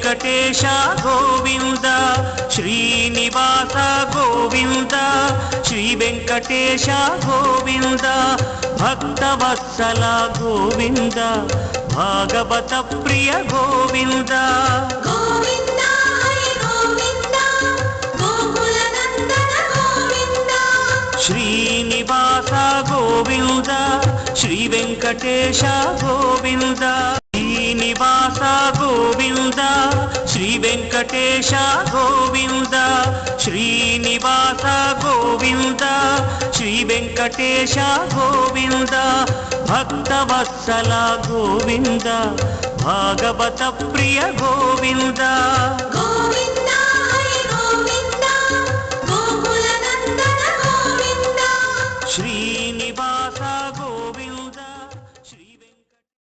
Venkatesha Govinda Srinivasa Govinda Shri Venkatesha Govinda Bhaktavatsala Govinda Bhagavata Priya Govinda Govinda Hari Govinda Gokula Nandana Govinda Srinivasa Govinda Shri Venkatesha Govinda Srinivasa Govinda Shri Venkatesha Govinda Srinivasa Govinda Shri Venkatesha Govinda Bhaktavatsala Govinda Bhagavata Priya Govinda Govinda